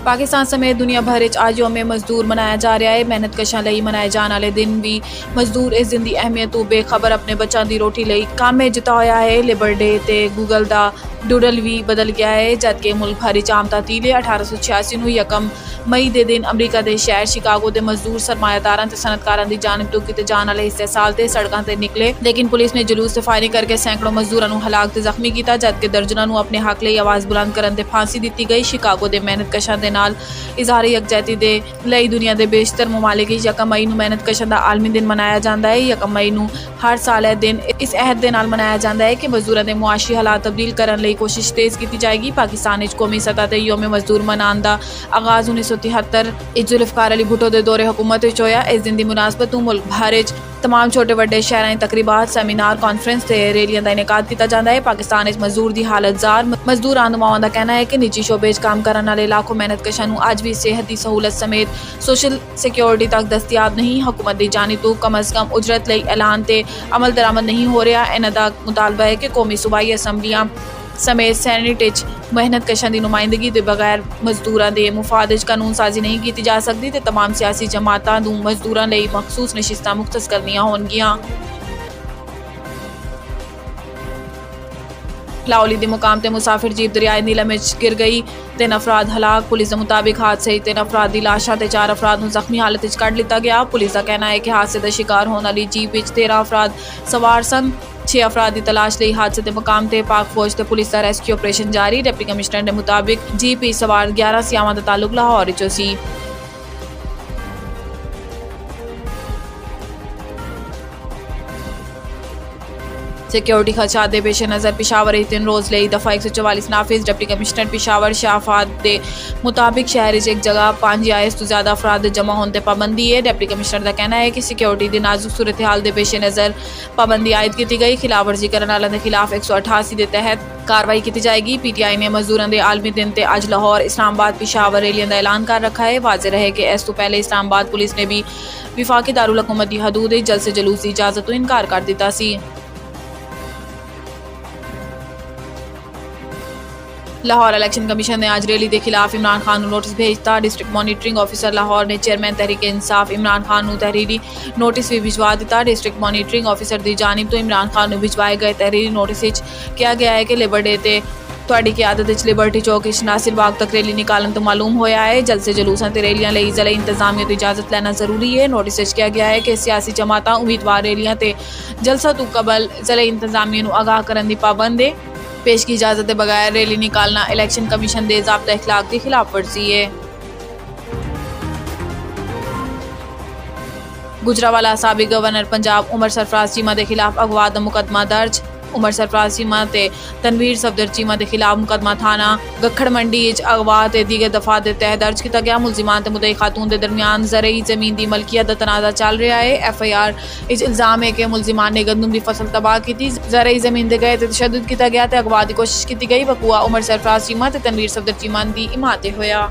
पाकिस्तान समेत दुनिया भर आज यौम मजदूर मनाया जा रहा है। मेहनत कशां लई मनाए जाने वाले दिन भी मजदूर इस दिन की अहमियत तो बेखबर अपने बच्चों की रोटी लई काम में जुटा होया है। लेबर डे ते गूगल का डूडल भी बदल गया है, जबकि मुल्क भर आम तातील 1886 ਨੂੰ 1 मई के दिन अमरीका के शहर शिकागो के मजदूर सरमायादारां ते सनतकारां की जानिब तो किए जाने वाले इस्तेसाल ते सड़कों पर निकले, लेकिन पुलिस ने जुलूस ते फायरिंग करके सैकड़ों मजदूरों को हलाक ते जख्मी किया, जबकि दर्जनों को अपने हक लिए आवाज़ बुलंद करने ते फांसी दी गई। शिकागो के मेहनत कशां दे नाल इजहार यकजहती के लिए दुनिया के बेशतर ममालिक 1 मई को मेहनत कशां का आलमी दिन मनाया जाता है। 1 मई को हर साल यह दिन इस अहद के नाल मनाया जाता है कि मजदूरों के मुआशी हालात तब्दील करने लई कोशिश तेज़ की जाएगी। पाकिस्तान कौमी सतह पर यौम मजदूर मनाने का आगाज़ 1973 जुल्फकार अली भुट्टो के दौरे हुकूमत होया। इस दिन की मुनासबत तो मुल्क भर तमाम छोटे वड्डे शहरों तकरीबात सैमीनार कॉन्फ्रेंस ते रैलियां का इनेकाद किया जाता है। पाकिस्तान मजदूर की हालत जार मजदूर आंदमाओं का कहना है कि निजी शोबे काम करने वाले लाखों मेहनत कशां अज भी सेहत की सहूलत समेत सोशल सिक्योरिटी तक दस्तियाब नहीं। हुकूमत की जानी तो कम अज़ कम उजरत लई ऐलान ते अमल दरामद नहीं हो रहा। इन्हां दा मुतालबा है कि कौमी सूबाई असैम्बलियां समेत सैनेट मेहनत कशां की नुमाइंदगी के बगैर मजदूरों के मुफाद कानून साजी नहीं की जा सकती ते तमाम सियासी जमातां नूं मजदूरों लई मखसूस नशिस्तां मुख्तस करनियां होणगियां। लाहौली के मुकाम ते मुसाफिर जीप दरियाए नीलम में गिर गई, 3 अफराद हलाक। पुलिस के मुताबिक हादसे 3 अफराद की लाशा ते 4 अफराद को जख्मी हालत में कढ़ लिया गया। पुलिस का कहना है कि हादसे का शिकार होने वाली जीप 13 अफराद सवार सन। 6 अफराद की तलाश लई हादसे के मुकाम ते पाक फौज ते पुलिस का रेस्क्यू ऑपरेशन जारी। डिप्टी कमिश्नर के मुताबिक जीप सवार 11 सियावां का ताल्लुक लाहौर विचों सी। सिक्योरिटी खदशात के पेश नज़र पिशावर 3 रोज़ लई दफ़ा 144 नाफिज। डिप्टी कमिश्नर पिशावर शाहफात के मुताबिक शहर एक जगह 5 या इस तो ज़्यादा अफराद जमा होने पर पाबंदी है। डिप्टी कमिश्नर का कहना है कि सिक्योरिटी की नाजुक सूरत हाल के पेश नज़र पाबंदी आयद की गई। खिलाफ वर्जी करने वालों के खिलाफ 188 के तहत कार्रवाई की जाएगी। PTI ने मजदूरों के आलमी दिन ते अज लाहौर इस्लामाबाद पिशावर रैलियों का ऐलान कर रखा है। वाज़ेह रहे कि इस तो पहले इस्लामाबाद पुलिस ने भी विफाकी दारुल हुकूमत की हदूद जल्द से जुलूस की इजाजत तो इनकार कर दिता सी। लाहौर इलेक्शन कमीशन ने आज रैली के खिलाफ इमरान खान को नोटिस भेजता। डिस्ट्रिक्ट मॉनिटरिंग ऑफिसर लाहौर ने चेयरमैन तहरीक इंसाफ इमरान खान को तहरीरी नोटिस भी भिजवा दिता। डिस्ट्रिक्ट मॉनिटरिंग ऑफिसर की जानिब तो इमरान खान को भिजवाए गए तहरीरी नोटिस किया गया है कि लेबर डे ते तुहाडी क़यादत लिबर्टी चौक नासिर बाग तक रैली निकालन तो मालूम होया है। जल्द से जुलूसां ते रैलियां लई ज़िला इंतजामिया तो इजाजत लेना जरूरी है। नोटिस किया गया है कि सियासी जमातां उम्मीदवार रैलियां ते जलसा तो कबल ज़िला इंतजामिया को आगाह करने की पाबंद है। पेश की इजाजत के बगैर रैली निकालना इलेक्शन कमीशन के ज़ाब्ता इखलाक की खिलाफ वर्जी है। गुजरावाला साबिक गवर्नर पंजाब उमर सरफराज चीमा के खिलाफ अगवा का मुकदमा दर्ज। उमर सरफराज चीमा ते तनवीर सफदर चीमा के खिलाफ मुकदमा थाना गखड़ मंडी अगवा ते दीगर दफा के तहत दर्ज किया गया। मुलजिमान ते मुदई खातून के दरमियान ज़रई जमीन की मलकियत का तनाज़ा चल रहा है। FIR इल्ज़ाम है कि मुलजिमान ने गंदम की फसल तबाह की, ज़रई जमीन के गए तशद्दुद किया गया, अगवा की कोशिश की गई। वकूआ उमर सरफराज चीमा ते तनवीर सफदर चीमा की इमारतें होया।